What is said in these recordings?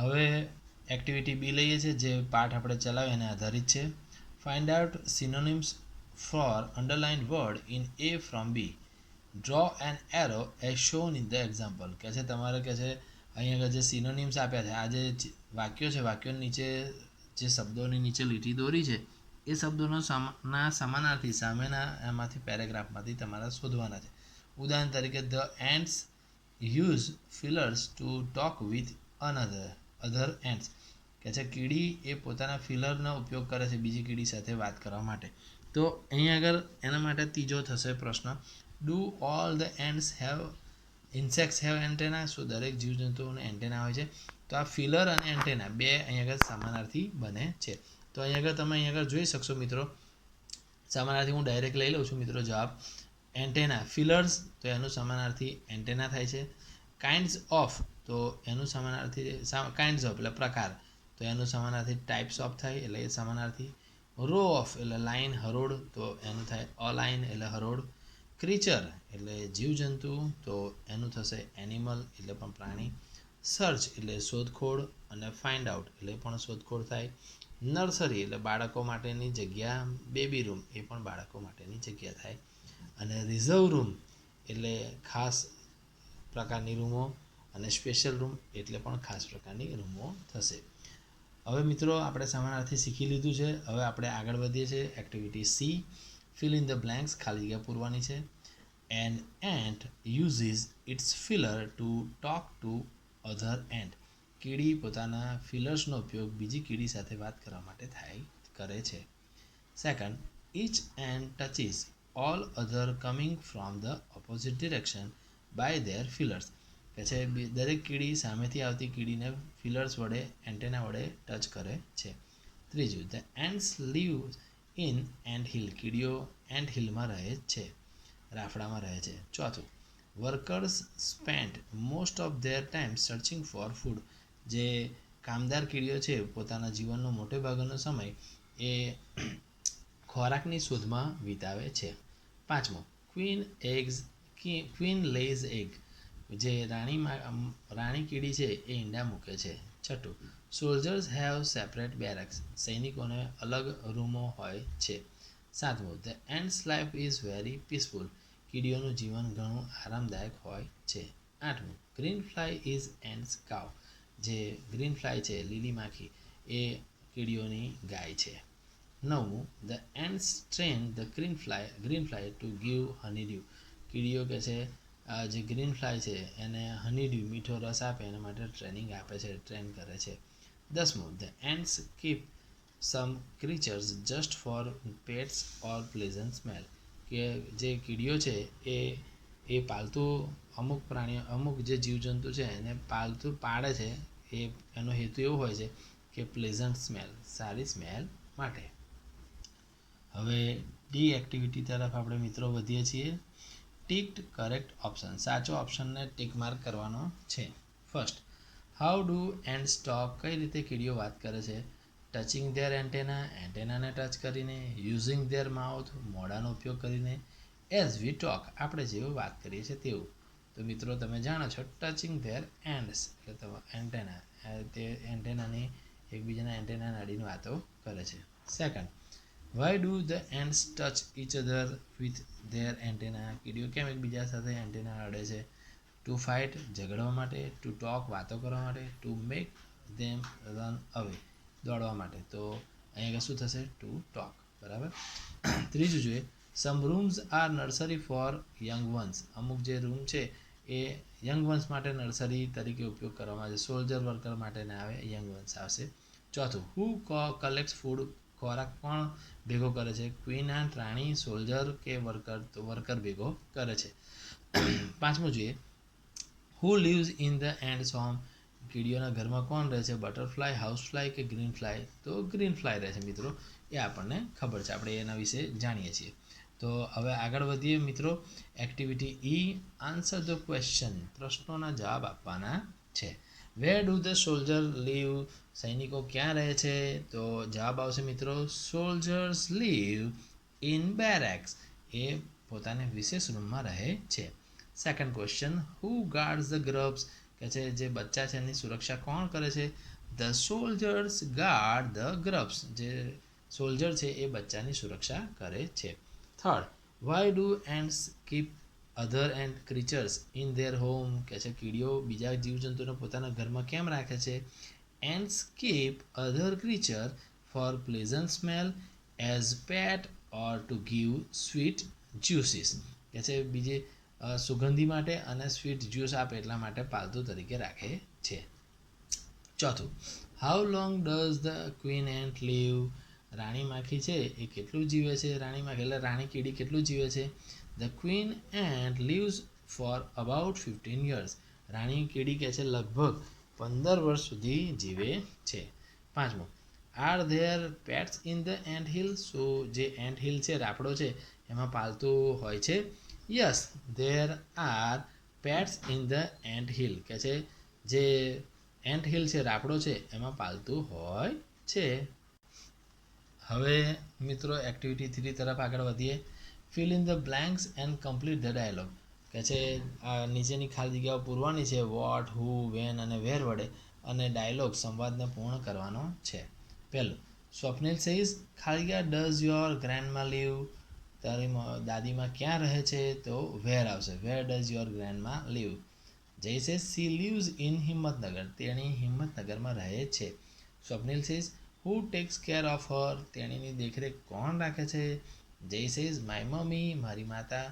હવે એક્ટિવિટી બી લઈએ છીએ, જે પાઠ આપણે ચલાવ્યો એને આધારિત છે. Find out synonyms for underline word in A from B. Draw an arrow as shown in the example. કે છે તમારે કે છે અહીં આગળ જે સિનોનિમ્સ આપ્યા છે, આ જે વાક્યો છે, વાક્યો નીચે જે શબ્દોની નીચે લીટી દોરી છે એ શબ્દોનો સમાનાર્થી સામેના એમાંથી પેરેગ્રાફમાંથી તમારે શોધવાના છે. ઉદાહરણ તરીકે, the ants use fillers to talk with other ants. કે છે કીડી એ પોતાના ફિલરનો ઉપયોગ કરે છે બીજી કીડી સાથે વાત કરવા માટે. તો અહીં આગળ એના માટે ત્રીજો થશે પ્રશ્ન, do all the ends have insects have antenna. શું દરેક જીવજંતુઓને એન્ટેના હોય છે? તો આ ફિલર અને એન્ટેના બે અહીં આગળ સમાનાર્થી બને છે. તો અહીં આગળ તમે અહીં આગળ જોઈ શકશો મિત્રો, સમાનાર્થી હું ડાયરેક્ટ લઈ લઉં છું મિત્રો જવાબ. એન્ટેના ફિલર્સ તો એનું સમાનાર્થી એન્ટેના થાય છે. કાઇન્ડ્સ ઓફ તો એનું સમાનાર્થી કાઇન્ડ્સ ઓફ એટલે પ્રકાર, તો એનું સમાનાર્થી ટાઈપ્સ ઓફ થાય એટલે એ સમાનાર્થી. રો ઓફ એટલે લાઈન હરોળ, તો એનું થાય અલાઈન એટલે હરોળ. ક્રીચર એટલે જીવજંતુ, તો એનું થશે એનિમલ એટલે પણ પ્રાણી. સર્ચ એટલે શોધખોળ, અને ફાઇન્ડ આઉટ એટલે પણ શોધખોળ થાય. નર્સરી એટલે બાળકો માટેની જગ્યા, બેબી રૂમ એ પણ બાળકો માટેની જગ્યા થાય. અને રિઝર્વ રૂમ એટલે ખાસ પ્રકારની રૂમો, અને સ્પેશિયલ રૂમ એટલે પણ ખાસ પ્રકારની રૂમો થશે. હવે મિત્રો આપણે સમાનાર્થી શીખી લીધું છે. હવે આપણે આગળ વધીએ છીએ. Activity C, fill in the blanks, ખાલી જગ્યા પૂરવાની છે. An ant uses its filler to talk to other ant. કીડી પોતાના ફિલર્સનો ઉપયોગ બીજી કીડી સાથે વાત કરવા માટે કરે છે. Second, each ant touches all other coming from the opposite direction by their feelers. કે છે દરેક કીડી સામેથી આવતી કીડીને ફિલર્સ વડે એન્ટેના વડે ટચ કરે છે. ત્રીજું, the ants live in ant hill. કીડીઓ એન્ટ હિલમાં રહે છે, રાફડામાં રહે છે. ચોથું, workers spend most of their time searching for food. જે કામદાર કીડીઓ છે પોતાના જીવનનો મોટે ભાગનો સમય એ ખોરાકની શોધમાં વિતાવે છે. પાંચમો, ક્વીન લેઝ એગ. જે રાણી કીડી છે એ ઈંડા મૂકે છે. છઠ્ઠું, સોલ્જર્સ હેવ સેપરેટ બેરેક્સ. સૈનિકોને અલગ રૂમો હોય છે. સાતમું, the ant's life is very peaceful. કીડીઓનું જીવન ઘણું આરામદાયક હોય છે. આઠમું, ગ્રીન ફ્લાય ઇઝ એન્ડ્સ કાવ. જે ગ્રીન ફ્લાય છે, લીલી માખી, એ કીડીઓની ગાય છે. નવમું, the ants train the green fly to give honey dew. કીડીઓ કે છે જે ગ્રીન ફ્લાય છે એને હની ડ્યુ મીઠો રસ આપે એના માટે ટ્રેનિંગ આપે છે, ટ્રેન કરે છે. દસમું, the ants keep some creatures just for pets or pleasant smell. કે જે કીડીઓ છે એ પાલતુ અમુક પ્રાણીઓ, અમુક જે જીવજંતુ છે એને પાડે છે. એનો હેતુ એવો હોય છે કે પ્લેઝન્ટ સ્મેલ, સારી સ્મેલ માટે. હવે ડી એક્ટિવિટી તરફ આપણે મિત્રો વધીએ છીએ. Ticked correct option. સાચો ઓપ્શનને ટિક માર્ક કરવાનો છે. First, how do ants talk. કઈ રીતે કીડીઓ વાત કરે છે? ટચિંગ ધેર એન્ટેના, એન્ટેનાને ટચ કરીને. યુઝિંગ ધેર માઉથ, મોઢાનો ઉપયોગ કરીને. એઝ વી ટોક, આપણે જેવું વાત કરીએ છીએ તેવું. તો મિત્રો તમે જાણો છો ટચિંગ ધેર એન્ડ્સ એટલે એન્ટેના, તે એન્ટેનાની એકબીજાના એન્ટેના અડીને વાતો કરે છે. Second, why do the ants touch each other with their antenna. કીડીઓ કેમ એકબીજા સાથે એન્ટેના અડે છે? ટુ ફાઇટ, ઝઘડવા માટે. ટુ ટોક, વાતો કરવા માટે. ટુ મેક ધેમ રન અવે, દોડવા માટે. તો અહીંયા શું થશે? To talk. બરાબર. ત્રીજું જોઈએ, some rooms are nursery for young ones. અમુક જે રૂમ છે એ યંગ વન્સ માટે નર્સરી તરીકે ઉપયોગ કરવામાં આવે છે. સોલ્જર વર્કર માટે ના આવે, યંગ વન્સ આવશે. ચોથું, હુ કલેક્ટ્સ ફૂડ. ખોરાક કોણ ભેગો કરે છે? ક્વીન એન્ટ, રાણી, સોલ્જર કે વર્કર? તો વર્કર ભેગો કરે છે. પાંચમું જોઈએ, who lives in the ant's home. કીડીઓના ઘરમાં કોણ રહે છે? બટરફ્લાય, હાઉસ ફ્લાય કે ગ્રીન ફ્લાય? તો ગ્રીન ફ્લાય રહે છે મિત્રો, એ આપણને ખબર છે, આપણે એના વિશે જાણીએ છીએ. તો હવે આગળ વધીએ મિત્રો. Activity E, answer the question. પ્રશ્નોના જવાબ આપવાના છે. Where do the soldier live. સૈનિકો ક્યાં રહે છે? તો જવાબ આવશે મિત્રો, સોલ્જર્સ લીવ ઇન બેરેક્સ. એ પોતાને વિશેષ રૂમમાં રહે છે. Second question, who guards the grubs. કે છે જે બચ્ચા છે એની સુરક્ષા કોણ કરે છે? The soldiers guard the grubs. જે સોલ્જર છે એ બચ્ચાની સુરક્ષા કરે છે. Third, why do ants keep other ant creatures in their home. કે છે કીડીઓ બીજા જીવજંતુને પોતાના ઘરમાં કેમ રાખે છે? Ants keep other creature for pleasant smell, as pet, or to give sweet juices. કે છે બીજી સુગંધી માટે અને સ્વીટ જ્યુસ આપે એટલા માટે પાલતુ તરીકે રાખે છે. ચોથું, how long does the queen ant live. રાણી માખી છે એ કેટલું જીવે છે? રાણી માખી એટલે રાણી કીડી કેટલું જીવે છે? The queen ant leaves for about 15 years. રાણી કીડી કે છે લગભગ 15 વર્ષ સુધી જીવે છે. પાંચમું, are there pets in the ant hill. So જે એન્ટ હિલ છે રાપડો છે એમાં પાલતુ હોય છે? Yes, there are pets in the ant hill. કે છે જે એન્ટ હિલ છે રાપડો છે એમાં પાલતુ હોય છે. હવે મિત્રો એક્ટિવિટી 3 તરફ આગળ વધીએ. Fill in the blanks and complete the dialogue. કે છે નીચેની ખાલી જગ્યાઓ પૂરવાની છે વોટ, હુ, વેન અને વેર વડે અને ડાયલોગ સંવાદને પૂર્ણ કરવાનો છે. પહેલું, સ્વપ્નિલ સેઇઝ, ખાલી જગ્યા ડઝ યોર ગ્રેન્ડમા લીવ. તારી દાદીમાં ક્યાં રહે છે? તો વેર આવશે. Where does your grandma live. Jay says she lives in Himmatnagar. તેણી હિંમતનગરમાં રહે છે. Swapnil says, who takes care of her. તેણીની દેખરેખ કોણ રાખે છે? જય સેઝ માય મમ્મી. મારી માતા.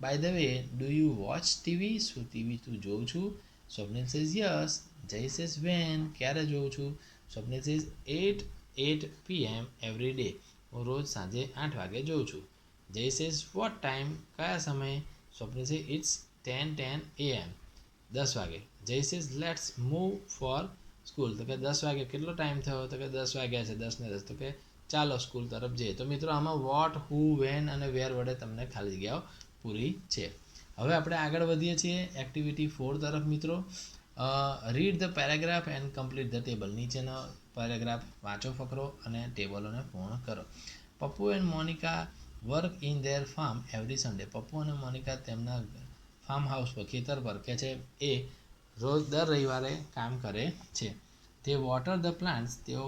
By the way, do you watch TV. શું ટીવી તું જોઉં છું? Swapnil says yes. Jay says when. ક્યારે જોઉં છું? Swapnil says 8 PM every day. હું રોજ સાંજે 8 વાગે જોઉં છું. જય સેઝ વોટ ટાઈમ. કયા સમયે? Swapnil says it's 10 AM. 10 વાગે. જય says let's move for school. તો કે 10 વાગે કેટલો ટાઈમ થયો? તો કે 10 વાગ્યા છે, 10 ને 10. તો કે ચાલો સ્કૂલ તરફ જઈએ. તો મિત્રો આમાં વોટ, હુ, વેન અને વેર વડે તમને ખાલી જગ્યાઓ પૂરી છે. હવે આપણે આગળ વધીએ છીએ એક્ટિવિટી 4 તરફ મિત્રો. Read the paragraph and complete the table. નીચેનો પેરેગ્રાફ વાંચો ફકરો અને ટેબલોને પૂર્ણ કરો. Pappu and Monica work in their farm every Sunday. Pappu અને મોનિકા તેમના ફાર્મ હાઉસ પર, ખેતર પર કે છે એ રોજ દર રવિવારે કામ કરે છે. તે વોટર ધ પ્લાન્ટ્સ. તેઓ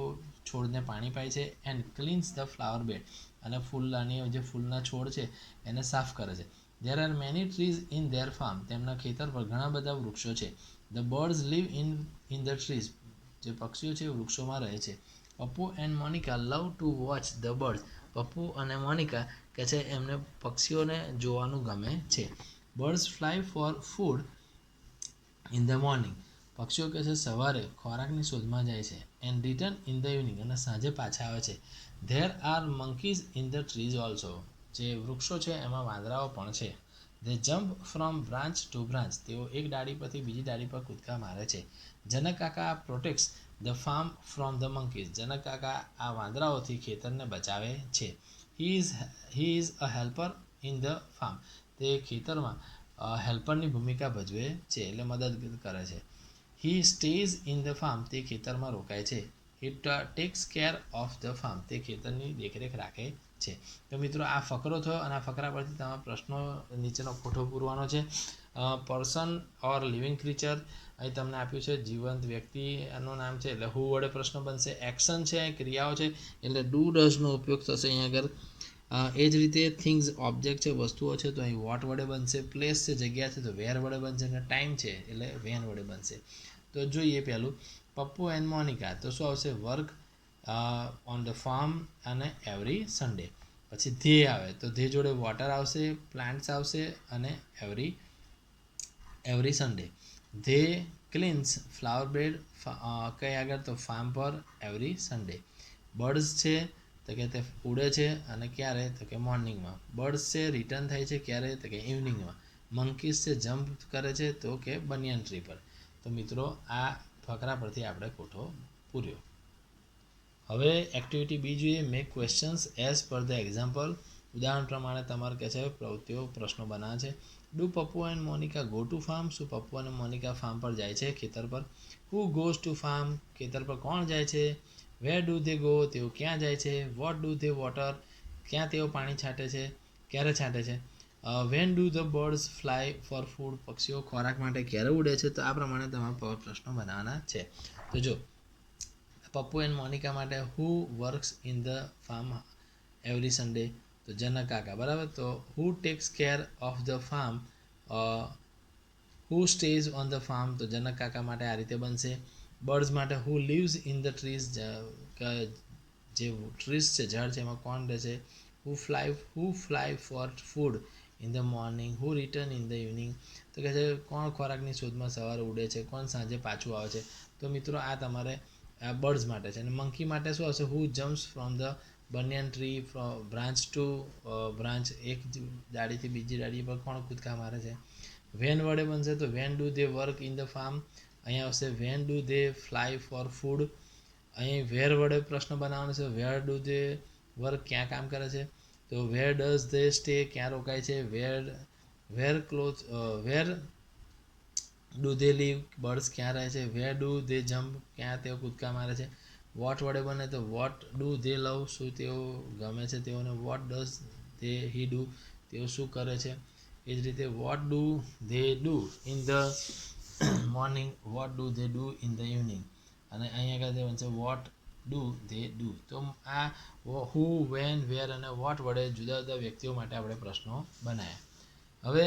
છોડને પાણી પાય છે. And cleans the flower bed. અને ફૂલની જે ફૂલના છોડ છે એને સાફ કરે છે. There are many trees in their farm. તેમના ખેતર પર ઘણા બધા વૃક્ષો છે. The birds live in the trees. જે પક્ષીઓ છે વૃક્ષોમાં રહે છે. Pappu and Monica love to watch the birds. Pappu અને મોનિકા કે છે એમને પક્ષીઓને જોવાનું ગમે છે. Birds fly for food in the morning. પક્ષીઓ કે છે સવારે ખોરાકની શોધમાં જાય છે. And return in the evening. અને સાંજે પાછા આવે છે. There are monkeys in the trees also. જે વૃક્ષો છે એમાં વાંદરાઓ પણ છે. They jump from branch to branch. તેઓ એક ડાળી પરથી બીજી ડાળી પર કૂદકા મારે છે. જનક કાકા protects the farm from the monkeys. Janak કાકા આ વાંદરાઓથી ખેતરને બચાવે છે. He is a helper in the farm. તે ખેતરમાં હેલ્પરની ભૂમિકા ભજવે છે એટલે મદદ કરે છે. હી સ્ટેઝ ઇન ધ ફાર્મ. તે ખેતરમાં રોકાય છે. હી tax care of the farm. તે ખેતરની દેખરેખ રાખે છે. તો મિત્રો આ ફકરો થયો અને આ ફકરા પરથી તમારા પ્રશ્નો નીચેનો ખોટો પૂરવાનો છે. પર્સન ઓર લિવિંગ ક્રીચર અહીં તમને આપ્યું છે જીવંત વ્યક્તિનું નામ છે એટલે હુ વડે પ્રશ્ન બનશે. એક્શન છે ક્રિયાઓ છે એટલે ડુ ડઝનો ઉપયોગ થશે અહીંયા આગળ. એ જ રીતે થિંગ્સ ઓબ્જેક્ટ છે વસ્તુઓ છે તો અહીં વોટ વડે બનશે. પ્લેસ છે જગ્યા છે તો વેર વડે બનશે. અને ટાઈમ છે એટલે વેન વડે બનશે. તો જોઈએ પહેલું પપ્પુ એન્ડ મોનિકા. તો શું આવશે? વર્ક ઓન ધ ફાર્મ અને એવરી સન્ડે. પછી ધ્યેય આવે તો ધ્યેય જોડે વોટર આવશે, પ્લાન્ટ્સ આવશે અને એવરી સન્ડે. ધ્યેય ક્લીન્સ ફ્લાવર બેડ કઈ આગળ? તો ફાર્મ પર એવરી સન્ડે. બર્ડ્સ છે તો કે તે ઉડે છે અને ક્યારે? તો કે મોર્નિંગમાં. બર્ડ્સ છે રિટર્ન થાય છે ક્યારે? તો કે ઇવનિંગમાં. મંકીઝ છે જમ્પ કરે છે તો કે બનિયન ટ્રી પર. તો મિત્રો આ ફકરા પરથી આપણે ખોટો પૂર્યો. હવે એક્ટિવિટી બી જોઈએ. Make questions as per the example. ઉદાહરણ પ્રમાણે તમારે કે છે પ્રવૃત્તિઓ પ્રશ્નો બનાવે છે. Do Pappu and Monica go to farm. શું પપ્પુ અને મોનિકા ફાર્મ પર જાય છે ખેતર પર? હુ ગોઝ ટુ ફાર્મ. ખેતર પર કોણ જાય છે? Where do they go. તેઓ ક્યાં જાય છે? What do they water. ક્યાં તેઓ પાણી છાંટે છે? ક્યારે છાંટે છે? When do the birds fly for food, પક્ષીઓ ખોરાક માટે ક્યારે ઉડે છે? તો આ પ્રમાણે તમારે પ્રશ્નો બનાવવાના છે. તો જો પપ્પુ એન્ડ મોનિકા માટે who works in the farm every Sunday? તો જનક કાકા, બરાબર. તો who takes care of the farm, who stays on the farm? તો જનક કાકા માટે આ રીતે બનશે. બર્ડ્સ માટે who lives in the trees, જે ટ્રીઝ છે ઝાડ છે એમાં કોણ રહે છે? Who fly for food in the morning, who return in the evening? તો કહે છે કોણ ખોરાકની શોધમાં સવારે ઉડે છે, કોણ સાંજે પાછું આવે છે? તો મિત્રો આ તમારે બર્ડ્સ માટે છે. અને મંકી માટે શું હશે? Who jumps from the banyan tree branch to branch, એક ડાળીથી બીજી ડાળી પર કોણ કૂદકા મારે છે? વેન વડે બનશે તો when do they work in the farm, અહીંયા આવશે when do they fly for food. અહીં વેર વડે પ્રશ્ન બનાવવાનો છે. વેર ડુ દે વર્ક, ક્યાં કામ કરે છે? તો વેર ડઝ દે સ્ટે, ક્યાં રોકાય છે? Where do they live, birds ક્યાં રહે છે? વેર ડુ દે જમ્પ, ક્યાં તેઓ કૂદકા મારે છે? વોટ વડે બને તો વોટ ડુ દે લવ, શું તેઓ ગમે છે તેઓને? What does they he do, તેઓ શું કરે છે? એ જ રીતે what do they do in the morning, what do they do in the evening. અને અહીંયા આગળ બનશે વોટ ડુ દે ડુ. તો આ હુ, વેન, વેર અને વોટ વડે જુદા જુદા વ્યક્તિઓ માટે આપણે પ્રશ્નો બનાવ્યા. હવે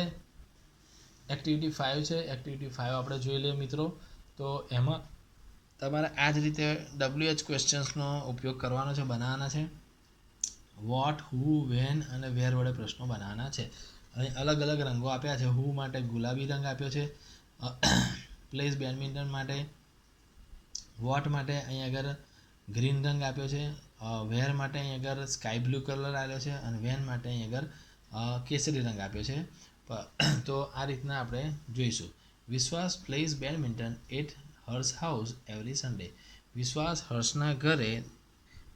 એક્ટિવિટી 5 છે. એક્ટિવિટી 5 આપણે જોઈ લઈએ મિત્રો. તો એમાં તમારે આ જ રીતે WH ક્વેશ્ચન્સનો ઉપયોગ કરવાનો છે, બનાવવાના છે. વોટ, હુ, વેન અને વેર વડે પ્રશ્નો બનાવવાના છે. અહીં અલગ અલગ રંગો આપ્યા છે. હુ માટે ગુલાબી રંગ આપ્યો છે, પ્લેસ બેડમિન્ટન માટે. વોટ માટે અહીં આગળ ગ્રીન રંગ આપ્યો છે. વેર માટે અહીં આગળ સ્કાય બ્લુ કલર આવ્યો છે. અને વેન માટે અહીં આગળ કેસરી રંગ આપ્યો છે. તો આ રીતના આપણે જોઈશું. Vishwas plays badminton at Harsh's house every Sunday. Vishwas હર્ષના ઘરે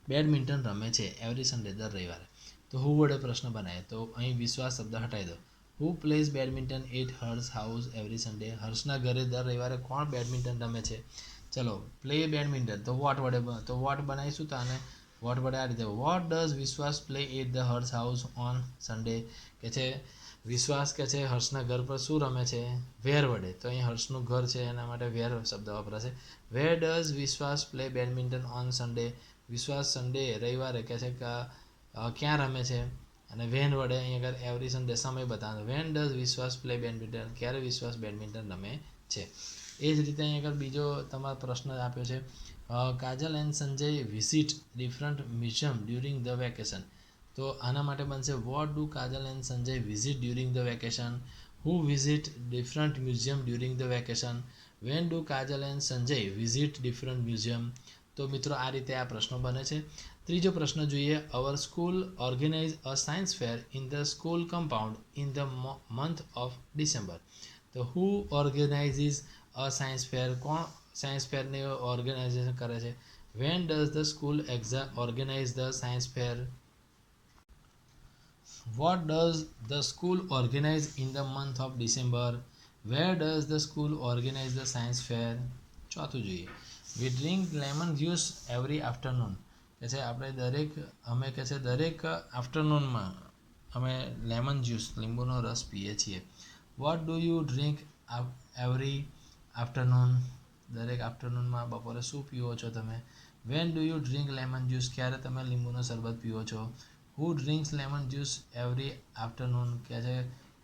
બેડમિન્ટન રમે છે એવરી સન્ડે, દર રવિવારે. તો હુ વડે પ્રશ્ન બનાવે તો અહીં વિશ્વાસ શબ્દ હટાવી દો. Who plays badminton at Harsh's house every Sunday? હર્ષના ઘરે દર રવિવારે કોણ બેડમિન્ટન રમે છે? ચલો પ્લે બેડમિન્ટન, તો વોટ વડે બનાવીશું. તો આને વોટ વડે આ રીતે, what does Vishwas play at the Harsh's house on Sunday? કે છે વિશ્વાસ કે છે હર્ષના ઘર પર શું રમે છે? વેર વડે. તો અહીં હર્ષનું ઘર છે એના માટે વેર શબ્દ વપરાશે. Where does Vishwas play badminton on Sunday? વિશ્વાસ સન્ડે રવિવારે કે છે કે ક્યાં રમે છે? અને વેન વડે અહીં આગળ એવરી સન્ડે સમય બતાવવાનો. When does Vishwas play badminton, ક્યારે વિશ્વાસ બેડમિન્ટન રમે છે? એ જ રીતે અહીં આગળ બીજો તમારો પ્રશ્ન આપ્યો છે. Kajal and Sanjay visit different museum during the vacation. તો આના માટે બનશે what do Kajal and Sanjay visit during the vacation? Who visit different museum during the vacation? When do Kajal and Sanjay visit different museum? તો મિત્રો આ રીતે આ પ્રશ્નો બને છે. ત્રીજો પ્રશ્ન જોઈએ. Our school organise a science fair in the school compound in the month of December. તો હુ ઓર્ગેનાઇઝીસ અ સાયન્સ ફેર, કોણ સાયન્સ ફેરને ઓર્ગેનાઇઝેશન કરે છે? When does the school organize the science fair? What does the school organize in the month of December? Where does the school organize the science fair? ચોથું જોઈએ. We drink lemon juice every afternoon. કે છે અમે કે છે દરેક આફ્ટરનૂનમાં અમે lemon juice, લીંબુનો રસ પીએ છીએ. What do you drink every afternoon? દરેક આફ્ટરનૂનમાં બપોરે શું પીવો છો તમે? When do you drink lemon juice? ક્યારે તમે લીંબુનો શરબત પીવો છો? Who drinks lemon juice every afternoon? કે છે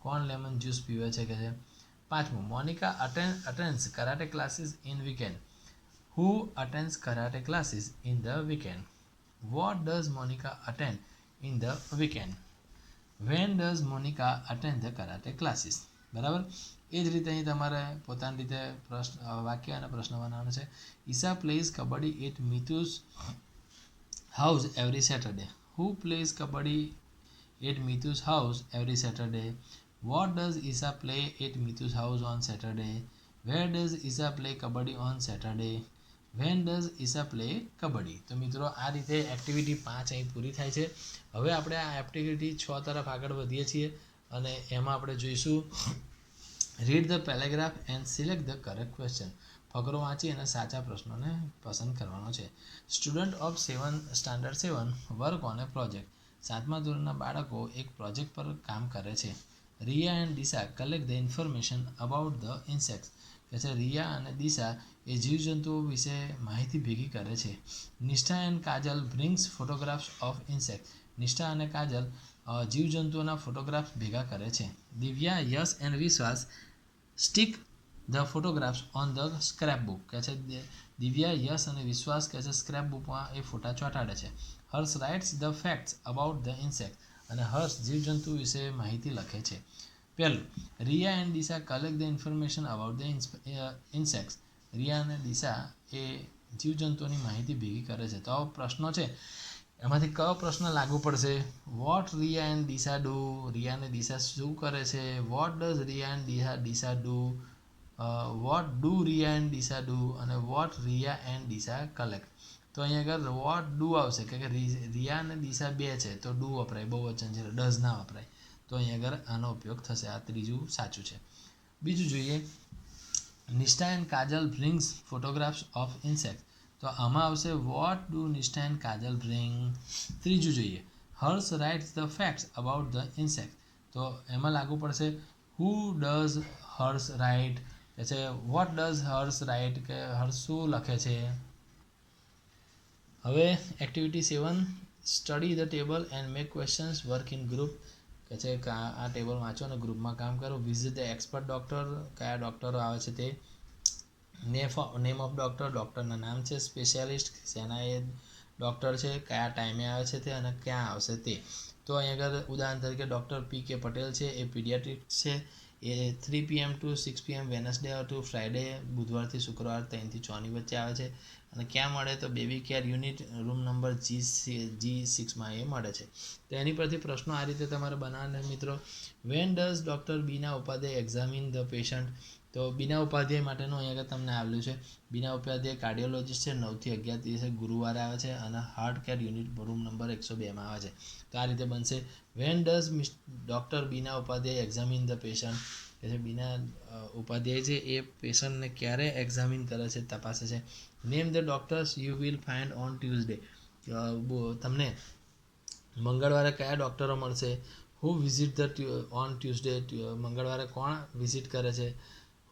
કોણ લેમન જ્યુસ પીવે છે? કે છે. પાંચમું, Monica attends karate classes in weekend. Who attends karate classes in the weekend? What does Monica attend in the weekend? When does Monica attend the karate classes? બરાબર. એ જ રીતે અહીં તમારે પોતાની રીતે વાક્ય અને પ્રશ્ન બનાવવાનો છે. Isha plays kabaddi at Mitu's house every Saturday. Who plays kabaddi at Mitu's house every Saturday? What does Isha play at Mitu's house on Saturday? Where does Isha play kabaddi on Saturday? When does Isha play kabaddi? તો મિત્રો આ રીતે એક્ટિવિટી 5 અહીં પૂરી થાય છે. હવે આપણે આ એક્ટિવિટી 6 તરફ આગળ વધીએ છીએ અને એમાં આપણે જોઈશું read the paragraph and select the correct question. ફકરો વાંચી અને સાચા પ્રશ્નોને પસંદ કરવાનો છે. Student of standard 7 work on a project. 7મા ધોરણના બાળકો એક પ્રોજેક્ટ પર કામ કરે છે. Riya and Disha collect the information about the insects. કે છે રિયા અને દિશા એ જીવજંતુઓ વિશે માહિતી ભેગી કરે છે. નિષ્ઠા and Kajal brings photographs of insect. નિષ્ઠા અને કાજલ જીવજંતુઓના ફોટોગ્રાફ્સ ભેગા કરે છે. દિવ્યા, યશ એન્ડ વિશ્વાસ stick the photographs on the scrap book. કે છે દિવ્યા, યશ અને વિશ્વાસ કે છે સ્ક્રેપ બુકમાં એ ફોટા ચોંટાડે છે. Harsh writes the facts about the insect. અને હર્ષ જીવજંતુ વિશે માહિતી લખે છે. પહેલું, Riya and Disha collect the information about the insects. Riya અને દિશા એ જીવજંતુઓની માહિતી ભેગી કરે છે. તો આવો પ્રશ્નો છે એમાંથી કયો પ્રશ્ન લાગુ પડશે? What Riya and Disha do. Riya અને દિશા શું કરે છે? What does Riya and Disha do. What do Riya and Disha do. અને what Riya and Disha collect. તો અહીંયા આગળ વોટ ડુ આવશે કે રિયા અને દિશા બે છે તો ડુ વપરાય, બહુવચન છે ડઝ ના વપરાય. તો અહીંયા આગળ આનો ઉપયોગ થશે. આ ત્રીજું સાચું છે. બીજું જોઈએ, Nishtha and Kajal brings photographs of insect. તો આમાં આવશે what do Nishtha and Kajal bring. ત્રીજું જોઈએ, Harsh writes the facts about the insect. તો એમાં લાગુ પડશે હુ ડઝ હર્ષ રાઇટ. કે છે વોટ ડઝ હર્ષ રાઇટ, કે હર્ષ શું લખે છે. હવે activity 7, study the table and make questions, work in group. કે છે આ ટેબલ વાંચો અને ગ્રુપમાં કામ કરો. Visit the expert doctor. કયા ડૉક્ટરો આવે છે તે. નેમ ઓફ ડૉક્ટર, ડૉક્ટરના નામ છે. સ્પેશિયાલિસ્ટ, શેના એ ડૉક્ટર છે, કયા ટાઈમે આવે છે તે અને ક્યાં આવશે તે. તો અહીંયા આગળ ઉદાહરણ તરીકે ડૉક્ટર પી કે પટેલ છે એ પીડિયાટ્રિક્સ છે. એ 3 PM to 6 PM Wednesday to Friday, બુધવારથી શુક્રવાર 3 થી 6 ની વચ્ચે આવે છે. અને ક્યાં મળે તો baby care unit room number G6માં એ મળે છે. તો એની પરથી પ્રશ્નો આ રીતે તમારે બનાવવાના મિત્રો. Van does doctor Beena Upadhyay examine the patient. તો બીના ઉપાધ્યાય માટેનું અહીંયા તમને આવેલું છે. બીના ઉપાધ્યાય કાર્ડિયોલોજીસ્ટ છે. 9 થી 11 દિવસે ગુરુવારે આવે છે અને heart care unit room number 102માં આવે છે. તો આ રીતે બનશે. When does doctor Beena Upadhyay examine the patient. કે જે બીના ઉપાધ્યાય છે એ પેશન્ટને ક્યારે એક્ઝામિન કરે છે, તપાસે છે. Name the doctors you will find on Tuesday. તમને મંગળવારે કયા ડૉક્ટરો મળશે. હુ વિઝિટ ધ ઓન ટ્યુઝડે. મંગળવારે કોણ વિઝિટ કરે છે.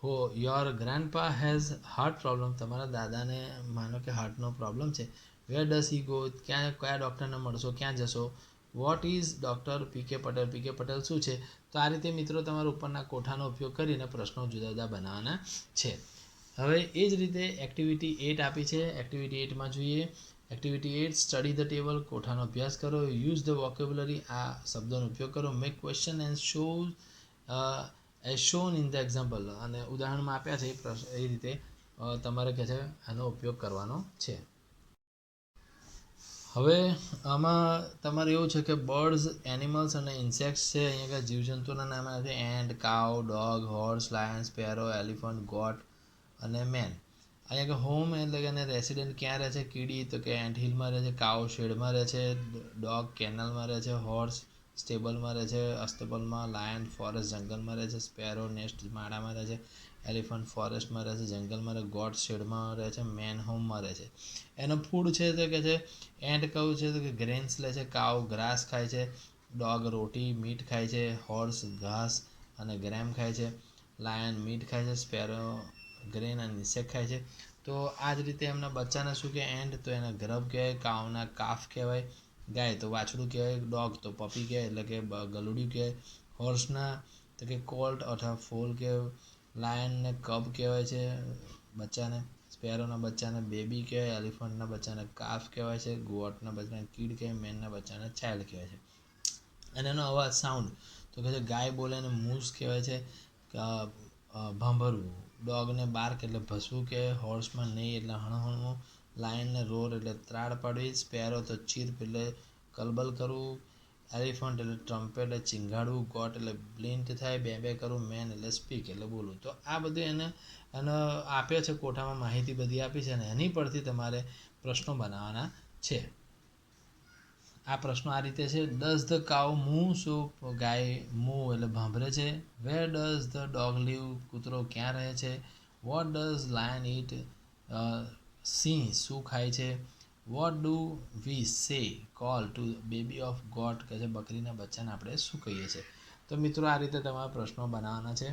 હો યોર ગ્રેન્ડપા હેઝ હાર્ટ પ્રોબ્લેમ. તમારા દાદાને માનો કે હાર્ટનો પ્રોબ્લેમ છે. Where does he go. કયા ડૉક્ટરને મળશો, ક્યાં જશો. વોટ ઇઝ ડૉક્ટર પી કે પટેલ. પી કે પટેલ શું છે. તો આ રીતે મિત્રો તમારા ઉપરના કોઠાનો ઉપયોગ કરીને પ્રશ્નો જુદા જુદા બનાવવાના છે. હવે એ જ રીતે એક્ટિવિટી 8 આપી છે. એક્ટિવિટી 8માં જોઈએ. Activity 8, study the table. કોઠાનો અભ્યાસ કરો. Use the vocabulary. આ શબ્દોનો ઉપયોગ કરો. Make question and show as shown in the example. અને ઉદાહરણમાં આપ્યા છે એ રીતે તમારે કહે છે આનો ઉપયોગ કરવાનો છે. હવે આમાં તમારે એવું છે કે બર્ડ્સ, એનિમલ્સ અને ઇન્સેક્ટ્સ છે. અહીંયા જીવજંતુના નામ આવે છે and, cow, dog, horse, lion, sparrow, elephant, goat અને મેન. અહીંયા કે હોમ એટલે કે રેસિડેન્ટ ક્યાં રહે છે. કીડી તો કે એન્ટ હિલમાં રહે છે. કાઉ શેડમાં રહે છે. ડોગ કેનલમાં રહે છે. હોર્સ સ્ટેબલમાં રહે છે, અસ્તબલમાં. લાયન ફોરેસ્ટ જંગલમાં રહે છે. સ્પેરો નેસ્ટ માળામાં રહે છે. એલિફન્ટ ફોરેસ્ટમાં રહે છે, જંગલમાં રહે. ગોટ શેડમાં રહે છે. મેન હોમમાં રહે છે. એનો ફૂડ છે તો કે છે એન્ટ કયું છે તો કે ગ્રેન્સ લે છે. કાઉ ગ્રાસ ખાય છે. ડોગ રોટી મીટ ખાય છે. હોર્સ ઘાસ અને ગ્રેમ ખાય છે. લાયન મીટ ખાય છે. સ્પેરો ગ્રેન અને ઇન્સેક્ટ ખાય છે. તો આ જ રીતે એમના બચ્ચાને શું કે એન્ડ, તો એના ગરબ કહેવાય. કાઉના કાફ કહેવાય. ગાય તો વાછડું કહેવાય. ડોગ તો પપી કહેવાય એટલે કે ગલુડિયું કહેવાય. હોર્સના તો કે કોલ્ટ અથવા ફોલ કહેવાય. લાયનને કબ કહેવાય છે બચ્ચાને. સ્પેરોના બચ્ચાને બેબી કહેવાય. એલિફન્ટના બચ્ચાને કાફ કહેવાય છે. ગોટના બચ્ચાને કીડ કહેવાય. મેનના બચ્ચાને ચાઇલ્ડ કહેવાય છે. અને એનો અવાજ સાઉન્ડ તો કે છે ગાય બોલે ને મૂસ કહેવાય છે. ભાંભરવું. ડોગને બાર્ક એટલે ભસવું કહેવાય. હોર્સમાં નહીં એટલે હણહણવું. લાયનને રોર એટલે ત્રાડ પાડવી. સ્પેરો તો ચીર્પ એટલે કલબલ કરવું. એલિફન્ટ એટલે ટ્રમ્પેટ એટલે ચીંગાડવું. ગોટ એટલે બ્લિન્ટ થાય, બે બે કરવું. મેન એટલે સ્પીક એટલે બોલવું. તો આ બધું એને આપ્યો છે કોઠામાં, માહિતી બધી આપી છે અને એની પરથી તમારે પ્રશ્નો બનાવવાના છે. આ પ્રશ્નો આ રીતે છે. ડઝ ધ કાઉ મૂ. શું ગાય મૂ એટલે ભાંભરે છે. Where does the dog live. કૂતરો ક્યાં રહે છે. What does lion eat. સિંહ શું ખાય છે. What do we say call to baby of goat. કે છે બકરીના બચ્ચાને આપણે શું કહીએ છીએ. તો મિત્રો આ રીતે તમારા પ્રશ્નો બનાવવાના છે.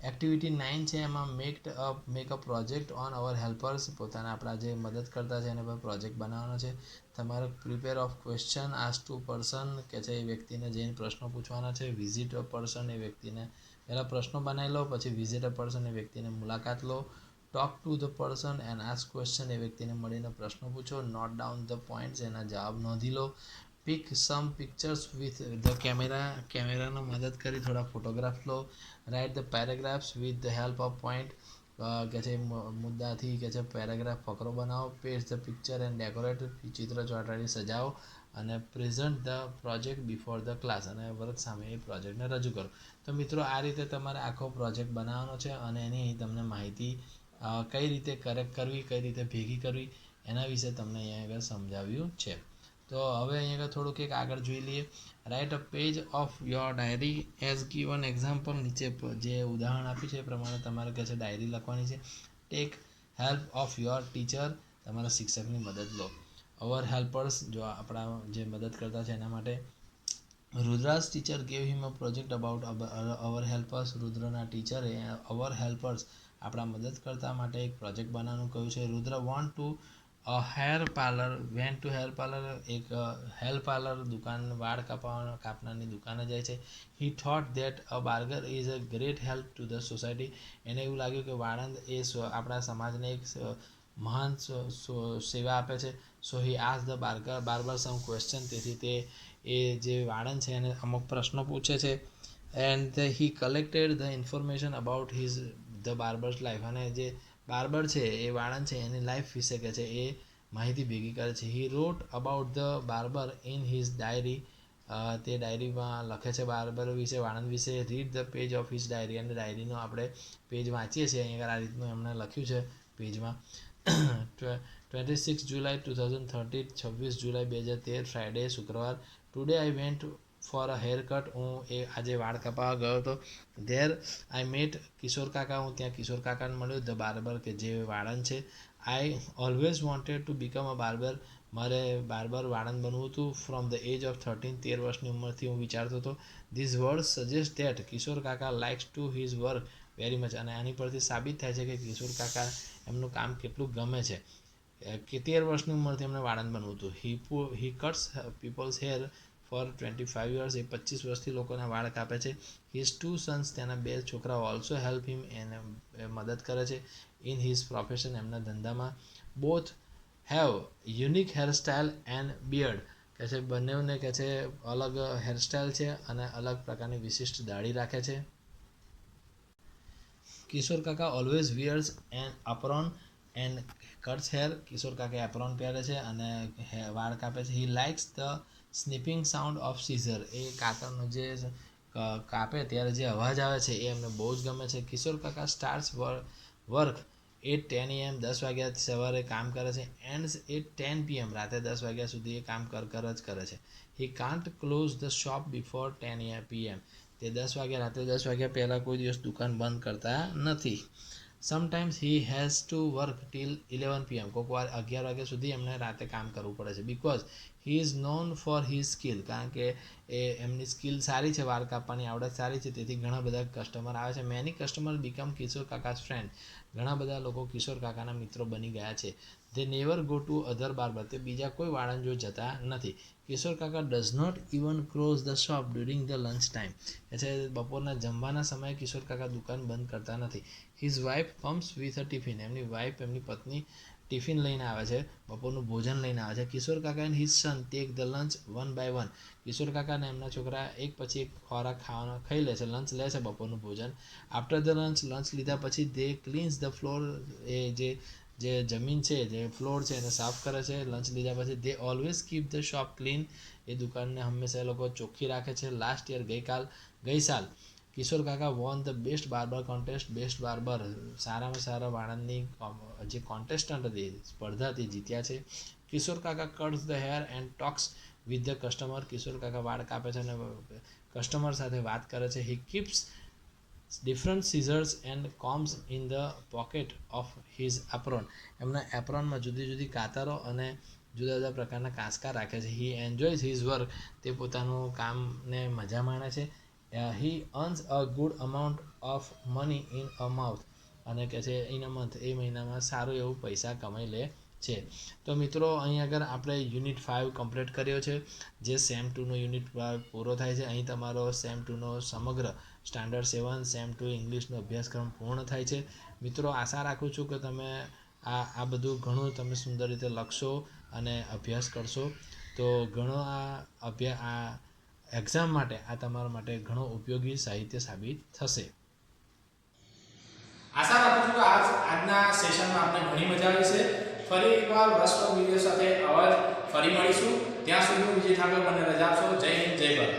એક્ટિવિટી 9 છે એમાં make a project on our helpers, પોતાના આપણા જે મદદ કરતા છે એના પર પ્રોજેક્ટ બનાવવાનો છે. તમારે prepare of question ask to person કે છે એ વ્યક્તિને જઈને પ્રશ્નો પૂછવાના છે. વિઝિટ અ પર્સન, એ વ્યક્તિને પહેલાં પ્રશ્નો બનાવી લો, પછી વિઝિટ અ પર્સન, એ વ્યક્તિને મુલાકાત લો. Talk to the person and ask question, એ વ્યક્તિને મળીને પ્રશ્નો પૂછો. નોટ ડાઉન ધ પોઈન્ટ્સ, એના જવાબ નોંધી લો. Pick some pictures with the કેમેરાનો મદદ કરી થોડા ફોટોગ્રાફ લો. Write the paragraphs with the help of point, કે છે મુદ્દાથી કે છે પેરેગ્રાફ ફકરો બનાવો. Paste the picture and decorate, ચિત્ર ચોંટાડી સજાવો. અને present the project before the class, અને વર્ગ સામે એ પ્રોજેક્ટને રજૂ કરો. તો મિત્રો આ રીતે તમારે આખો પ્રોજેક્ટ બનાવવાનો છે અને એની અહીં તમને માહિતી કઈ રીતે કરેક્ટ કરવી, કઈ રીતે ભેગી કરવી, એના વિશે તમને અહીંયા આગળ સમજાવ્યું છે. તો હવે અહીંયા આગળ થોડુંક એક આગળ જોઈ લઈએ. Write a page of your diary as given example, નીચે જે ઉદાહરણ આપ્યું છે એ પ્રમાણે તમારે કહે છે ડાયરી લખવાની છે. Tech help of your teacher, તમારા શિક્ષકની મદદ લો. અવર હેલ્પર્સ, જો આપણા જે મદદ કરતા છે એના માટે. Rudra's teacher gave him a project about our helpers, રુદ્રના ટીચરે અવર હેલ્પર્સ, આપણા મદદ કરતા માટે એક પ્રોજેક્ટ બનાવવાનું કહ્યું છે. Rudra want to hair parlour, went to hair parlour, એક હેર પાર્લર દુકાન, વાળ કાપનારની દુકાને જાય છે. He thought that a barber is a great help to the society, એને એવું લાગ્યું કે વાળંદ એ આપણા સમાજને એક મહાન સેવા આપે છે. So he ask the barber some question, તેથી તે એ જે વાળંદ છે એને અમુક પ્રશ્નો પૂછે છે. And he collected the information about the barber's life, અને જે બાર્બર છે એ વાળંદ છે એની લાઈફ વિશે કે છે એ માહિતી ભેગી કરે છે. He wrote about the barber in his diary, તે ડાયરીમાં લખે છે બાર્બર વિશે, વાળંદ વિશે. Read the page of his diary, અને ડાયરીનો આપણે પેજ વાંચીએ છીએ અહીંયા આ રીતનું એમણે લખ્યું છે પેજમાં. 26 જુલાઈ 2013, 26 જુલાઈ 2013, ફ્રાઇડે શુક્રવાર. Today I went for a hair cut, હું આજે વાળ કપાવવા ગયો હતો. ધેર આઈ મેટ કિશોર કાકા, હું ત્યાં કિશોર કાકાને મળ્યો. ધ બાર્બર, કે જે વાળંદ છે. I always wanted to become a barber, મારે બાર્બર વાળંદ બનવું હતું. ફ્રોમ ધ એજ ઓફ 13, 13 વર્ષની ઉંમરથી હું વિચારતો હતો. ધીસ વર્ડ સજેસ્ટ ધેટ કિશોર કાકા likes to his work very much, અને આની પરથી સાબિત થાય છે કે કિશોર કાકા એમનું કામ કેટલું ગમે છે. કે 13 વર્ષની ઉંમરથી એમને વાળંદ બનવું હતું. He cuts people's hair for 25 years, એ 25 વર્ષથી લોકોના વાળ કાપે છે. હિઝ 2 સન્સ, તેના 2 છોકરાઓ ઓલ્સો હેલ્પ હિમ, એને મદદ કરે છે. ઇન હિઝ પ્રોફેશન, એમના ધંધામાં. Both have unique hairstyle and beard, કે છે બંનેને કે છે અલગ હેરસ્ટાઇલ છે અને અલગ પ્રકારની વિશિષ્ટ દાઢી રાખે છે. કિશોર કાકા always wears an apron and cuts hair, Kishore કાકા એપ્રોન પહેરે છે અને વાળ કાપે છે. He likes the snipping sound of scissor, એ કાતરનો જે કાપે ત્યારે જે અવાજ આવે છે એ એમને બહુ જ ગમે છે. કિશોર કાકા સ્ટાર્ટ્સ વર્ક એટ 10 AM, 10 વાગ્યા સવારે કામ કરે છે. એન્ડ્સ એટ 10 PM, રાતે 10 વાગ્યા સુધી એ કામ જ કરે છે. He can't close the shop before 10 PM, તે 10 વાગ્યા રાતે 10 વાગ્યા પહેલાં કોઈ દિવસ દુકાન બંધ કરતા નથી. Sometimes he has to work till 11 PM, કોઈક વાર 11 વાગ્યા સુધી એમને રાતે કામ કરવું પડે છે. Because he is known for his skill, કારણ કે એ એમની સ્કિલ સારી છે, વાળ કાપવાની આવડત સારી છે, તેથી ઘણા બધા કસ્ટમર આવે છે. Many customer become Kishore Kaka's friend, ઘણા બધા લોકો કિશોર કાકાના મિત્રો બની ગયા છે. They never go to other barber, તે બીજા કોઈ વાળંદ જો જતા નથી. Kishore Kaka does not even close the shop during the lunch time, એટલે બપોરના જમવાના સમયે કિશોર કાકા દુકાન બંધ કરતા નથી. His wife comes with a tiffin, એમની વાઇફ, એમની પત્ની ટિફિન લઈને આવે છે, બપોરનું ભોજન લઈને આવે છે. Kishore Kaka and his son take the lunch 1 by 1, Kishore Kaka અને એમના છોકરા એક પછી એક ખોરાક ખાઈ લે છે, લંચ લે છે, બપોરનું ભોજન. આફ્ટર ધ લંચ લીધા પછી દે ક્લીન્સ ધ ફ્લોર, એ જે જમીન છે, જે ફ્લોર છે એને સાફ કરે છે. લંચ લીધા પછી they always keep the shop clean, એ દુકાનને હંમેશા એ લોકો ચોખ્ખી રાખે છે. લાસ્ટ યર, ગઈ સાલ કિશોર કાકા won the best barber contest, best barber, સારામાં સારા વાળંદની જે કોન્ટેસ્ટન્ટ હતી, સ્પર્ધા હતી, જીત્યા છે. કિશોર કાકા cuts the hair and talks with the customer, Kishore કાકા વાળ કાપે છે અને કસ્ટમર સાથે વાત કરે છે. He keeps different scissors and combs in the pocket of his apron, એમના એપ્રોનમાં જુદી જુદી કાતરો અને જુદા જુદા પ્રકારના કાંસકા રાખે છે. હી એન્જોયઝ હિઝ વર્ક, તે પોતાનું કામને મજા માણે છે. He earns a good amount of money in a month અને કહે છે ઇન અ મંથ એ મહિનામાં સારું એવું પૈસા કમાઈ લે છે. તો મિત્રો અહીં આગળ આપણે યુનિટ 5 કમ્પ્લીટ કર્યો છે. જે સેમ 2નો યુનિટ પૂરો થાય છે. અહીં તમારો સેમ 2નો સમગ્ર સ્ટાન્ડર્ડ 7 સેમ 2 ઇંગ્લિશનો અભ્યાસક્રમ પૂર્ણ થાય છે. મિત્રો આશા રાખું છું કે તમે આ બધું ઘણું તમે સુંદર રીતે લખશો અને અભ્યાસ કરશો. તો ઘણો આ એક્ઝામ માટે આ તમારા માટે ઘણો ઉપયોગી સાહિત્ય સાબિત થશે. આશા રાખું છું કે આજના સેશનમાં આપણે ઘણી મજા આવી છે. ફરી એકવાર રસપ્રદ વિડીયો સાથે અવાજ ફરી મળીશું. ત્યાં સુધી વિજય ઠાકર મને રજા આપશો. જય હિન્દ, જય ભારત.